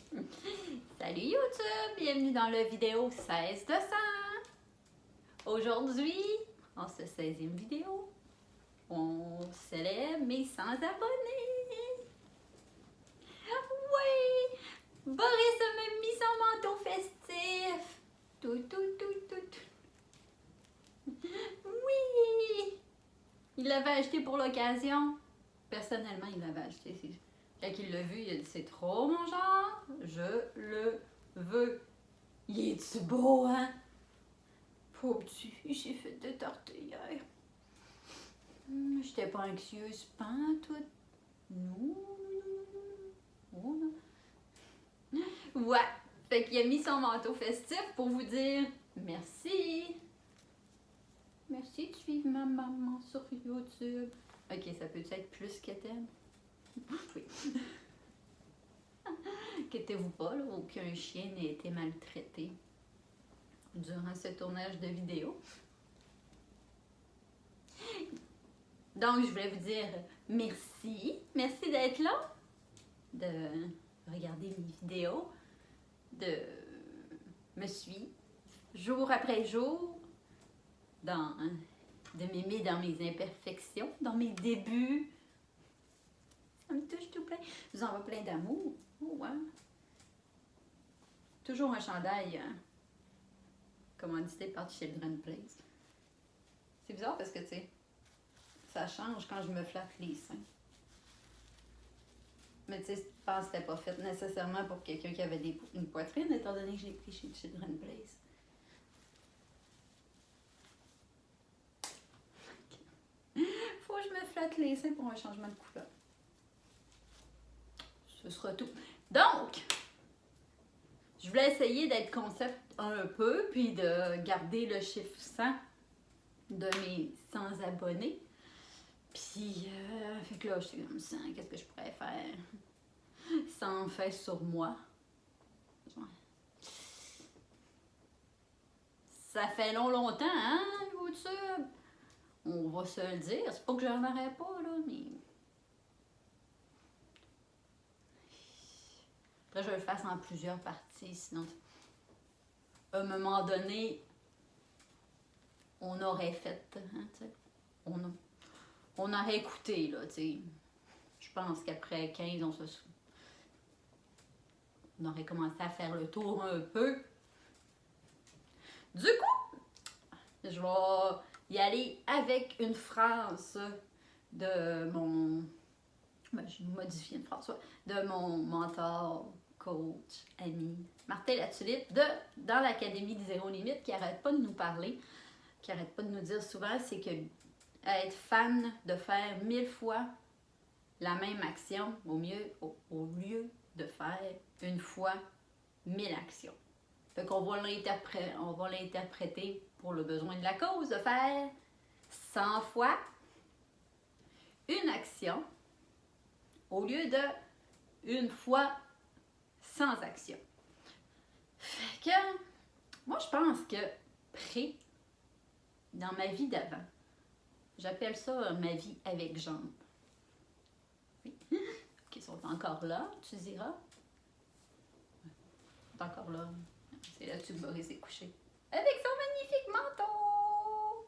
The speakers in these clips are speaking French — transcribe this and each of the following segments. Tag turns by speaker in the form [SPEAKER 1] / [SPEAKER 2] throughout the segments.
[SPEAKER 1] Salut YouTube, bienvenue dans la vidéo 16 décembre. Aujourd'hui, en ce 16e vidéo, on célèbre mes 100 abonnés. Oui, Boris a même mis son manteau festif. Tout. Oui, il l'avait acheté pour l'occasion. Personnellement, il l'avait acheté. Quand il l'a vu, il a dit c'est trop mon genre, je le veux. Il est-tu beau, hein? Pauvre petit, il s'est fait détarter hier. J'étais pas anxieuse, pas en tout. Non. Oh, non. Ouais, fait qu'il a mis son manteau festif pour vous dire merci. Merci de suivre ma maman sur YouTube. Ok, ça peut être plus que t'aimes? Oui. Inquiétez-vous pas, là, aucun chien n'a été maltraité durant ce tournage de vidéo. Donc, je voulais vous dire merci. Merci d'être là, de regarder mes vidéos, de me suivre jour après jour, de m'aimer dans mes imperfections, dans mes débuts. Ça me touche tout plein. Je vous envoie plein d'amour. Oh, ouais. Toujours un chandail commandité par Children's Place. C'est bizarre parce que, tu sais, ça change quand je me flatte les seins. Mais tu sais, je pense que c'était pas fait nécessairement pour quelqu'un qui avait une poitrine, étant donné que j'ai pris chez Children's Place. Faut que je me flatte les seins pour un changement de couleur. Ce sera tout. Donc, je voulais essayer d'être concept un peu, puis de garder le chiffre 100 de mes 100 abonnés. Puis, fait que là, je suis comme 100, qu'est-ce que je pourrais faire? 100 fait sur moi. Ça fait longtemps, hein, YouTube? On va se le dire. C'est pas que j'en aurais pas, là, mais... Après, je vais le faire en plusieurs parties, sinon... À un moment donné, on aurait fait, hein, tu sais. On aurait écouté, là, tu sais. Je pense qu'après 15, on aurait commencé à faire le tour un peu. Du coup, je vais y aller avec une phrase de mon... Ben, je modifie une phrase, de mon mentor, coach, ami, Martin Latulippe, dans l'Académie de Zéro Limite, qui arrête pas de nous parler, qui arrête pas de nous dire souvent, c'est que être fan de faire 1000 fois la même action au lieu de faire une fois 1000 actions. Fait qu'on va l'interpréter pour le besoin de la cause, de faire 100 fois une action au lieu de une fois sans action. Fait que, moi je pense que dans ma vie d'avant, j'appelle ça ma vie avec jambes. Oui. Qui sont encore là, tu diras. Ils sont encore là. C'est là-dessus que Boris est couché. Avec son magnifique manteau!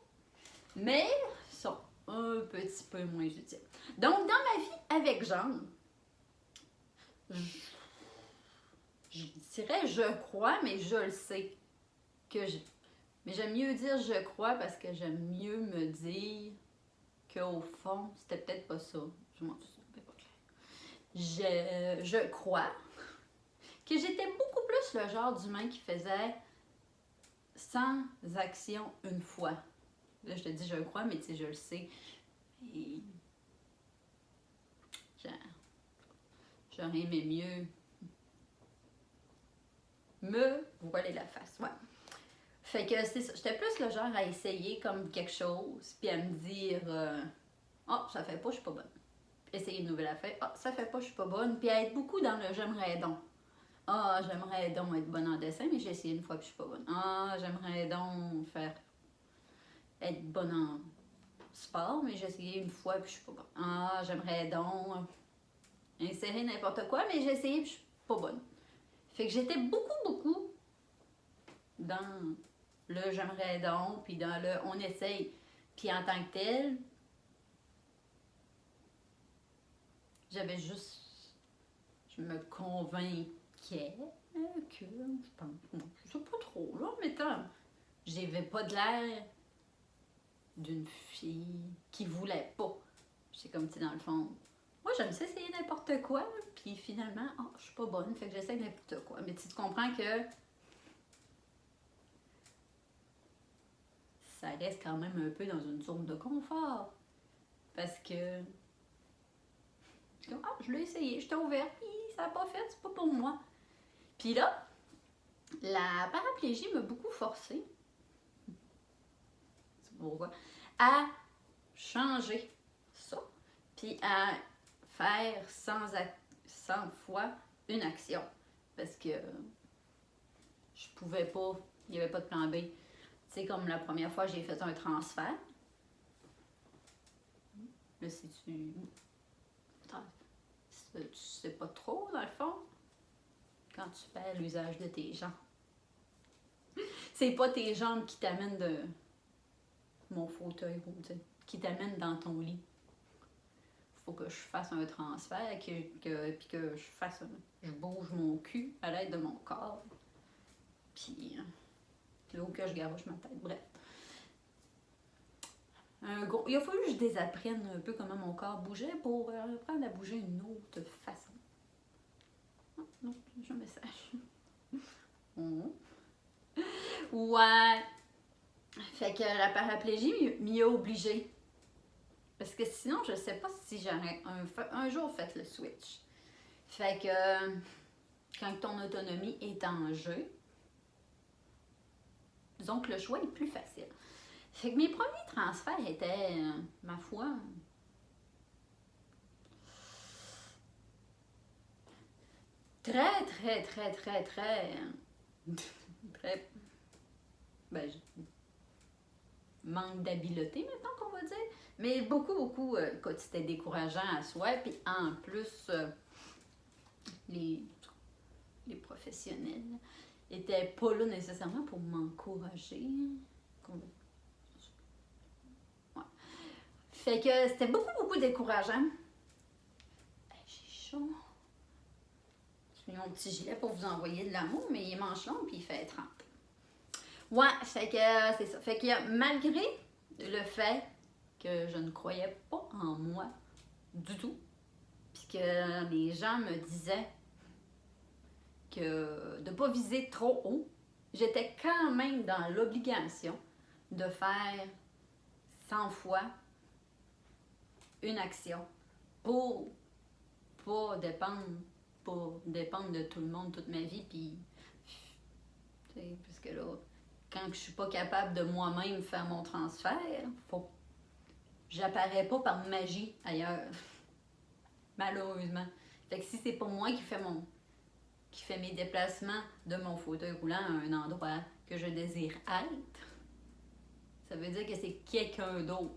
[SPEAKER 1] Mais ils sont un petit peu moins utiles. Donc, dans ma vie avec jambes, je dirais je crois, mais je le sais que mais j'aime mieux dire je crois parce que j'aime mieux me dire qu'au fond, c'était peut-être pas ça. Je m'en souviens pas clair. Je crois que j'étais beaucoup plus le genre d'humain qui faisait 100 actions une fois. Là, je te dis je crois, mais tu sais, je le sais. Et j'aurais aimé mieux me voiler la face. Ouais. Fait que c'est ça. J'étais plus le genre à essayer comme quelque chose, puis à me dire oh, ça fait pas, je suis pas bonne. Puis essayer une nouvelle affaire. Ah, oh, ça fait pas, je suis pas bonne. Puis à être beaucoup dans le j'aimerais donc. Ah, j'aimerais donc être bonne en dessin, mais j'ai essayé une fois, puis je suis pas bonne. Ah, j'aimerais donc être bonne en sport, mais j'ai essayé une fois, puis je suis pas bonne. Ah, j'aimerais donc insérer n'importe quoi, mais j'ai essayé, puis je suis pas bonne. Fait que j'étais beaucoup dans le j'aimerais donc, puis dans le on essaye. Puis en tant que tel, j'avais juste, je me convainquais que, je pense, je sais pas trop, là, mais tant, j'avais pas de l'air d'une fille qui voulait pas. C'est comme, tu sais, dans le fond, moi, j'aime ça essayer n'importe quoi, puis finalement, oh, je suis pas bonne, fait que j'essaie n'importe quoi. Mais tu comprends que ça reste quand même un peu dans une zone de confort. Parce que, ah, je l'ai essayé, j'étais ouverte, puis ça n'a pas fait, c'est pas pour moi. Puis là, la paraplégie m'a beaucoup forcée, c'est pourquoi, à changer ça, puis à faire 100 fois une action. Parce que je pouvais pas, il n'y avait pas de plan B. Tu sais, comme la première fois, j'ai fait un transfert. Là, si tu sais pas trop, dans le fond, quand tu fais l'usage de tes jambes. C'est pas tes jambes qui t'amènent de mon fauteuil, qui t'amènent dans ton lit. Faut que je fasse un transfert, puis que je bouge mon cul à l'aide de mon corps. Puis, là où que je garoche ma tête, bref. Il a fallu que je désapprenne un peu comment mon corps bougeait pour apprendre à bouger d'une autre façon. Non, j'ai un message. Ouais. Fait que la paraplégie m'y a obligée. Parce que sinon, je sais pas si j'aurais un jour fait le switch. Fait que quand ton autonomie est en jeu, disons que le choix est plus facile. Fait que mes premiers transferts étaient, ma foi, très, ben, manque d'habileté, maintenant qu'on va dire. Mais beaucoup, quand c'était décourageant à soi. Puis en plus, les professionnels étaient pas là nécessairement pour m'encourager. Ouais. Fait que c'était beaucoup décourageant. J'ai chaud. J'ai mis mon petit gilet pour vous envoyer de l'amour, mais il est manche long puis il fait 30. Ouais, fait que c'est ça. Fait que malgré le fait que je ne croyais pas en moi du tout, puis que les gens me disaient que de ne pas viser trop haut, j'étais quand même dans l'obligation de faire 100 fois une action pour pas dépendre de tout le monde toute ma vie, puis parce que là, quand je suis pas capable de moi-même faire mon transfert, j'apparais pas par magie ailleurs. Malheureusement. Fait que si c'est pas moi qui fait mes déplacements de mon fauteuil roulant à un endroit que je désire être, ça veut dire que c'est quelqu'un d'autre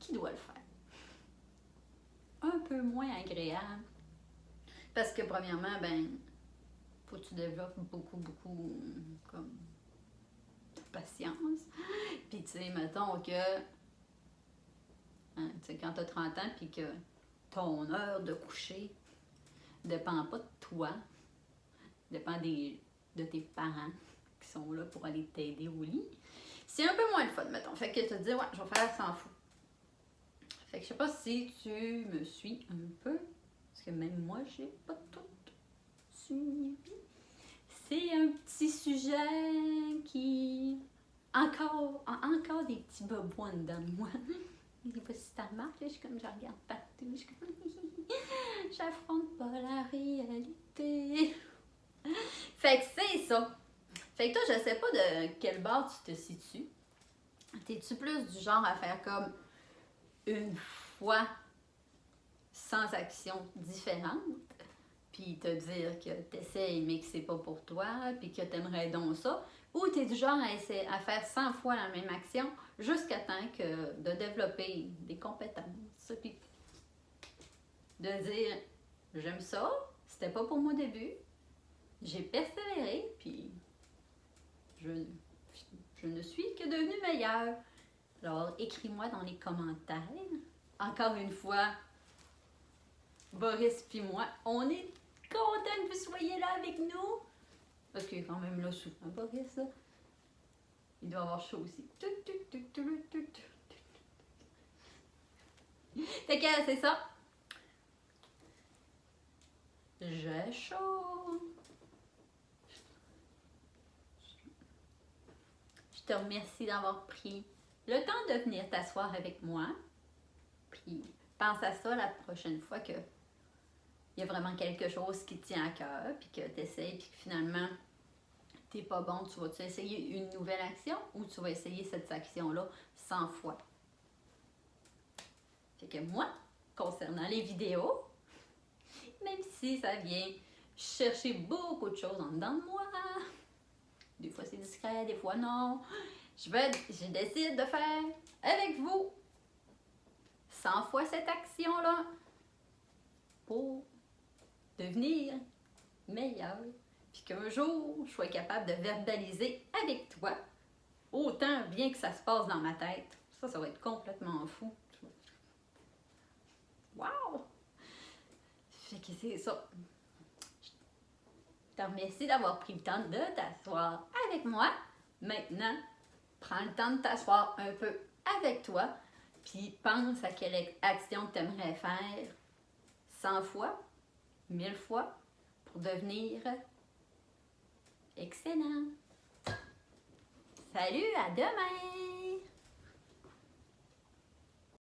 [SPEAKER 1] qui doit le faire. Un peu moins agréable. Parce que premièrement, faut que tu développes beaucoup comme de patience. Puis tu sais, mettons que hein, quand tu as 30 ans puis que ton heure de coucher dépend pas de toi, dépend de tes parents qui sont là pour aller t'aider au lit, c'est un peu moins le fun, mettons. Fait que tu te dis, ouais, je vais faire 100 fois. Fait que je sais pas si tu me suis un peu, parce que même moi, j'ai pas tout suivi. C'est un petit sujet qui encore des petits bobouins dedans de moi. Je sais pas si tu remarques, je suis comme je regarde partout, je suis comme j'affronte pas la réalité. Fait que c'est ça. Fait que toi, je sais pas de quel bord tu te situes. T'es-tu plus du genre à faire comme une fois sans action différente, puis te dire que t'essayes mais que c'est pas pour toi, puis que t'aimerais donc ça, ou t'es du genre à faire 100 fois la même action jusqu'à temps que de développer des compétences, puis de dire j'aime ça, c'était pas pour moi au début, j'ai persévéré, puis je ne suis que devenue meilleure. Alors, écris-moi dans les commentaires. Encore une fois, Boris puis moi, on est contents que vous soyez là avec nous. Parce qu'il est quand même là souvent, Boris. Là. Il doit avoir chaud aussi. Fait que c'est ça. J'ai chaud. Je te remercie d'avoir pris le temps de venir t'asseoir avec moi. Puis pense à ça la prochaine fois que il y a vraiment quelque chose qui te tient à cœur, puis que tu essaies, puis que finalement t'es pas bon, tu vas-tu essayer une nouvelle action ou tu vas essayer cette action-là 100 fois? Fait que moi, concernant les vidéos, même si ça vient chercher beaucoup de choses en dedans de moi, des fois c'est discret, des fois non, je décide de faire avec vous 100 fois cette action-là pour devenir meilleur. Puis qu'un jour, je sois capable de verbaliser avec toi, autant bien que ça se passe dans ma tête. Ça va être complètement fou. Wow! Fait que c'est ça. Je te remercie d'avoir pris le temps de t'asseoir avec moi. Maintenant, prends le temps de t'asseoir un peu avec toi, puis pense à quelle action tu aimerais faire 100 fois, 1000 fois, pour devenir excellent. Salut, à demain!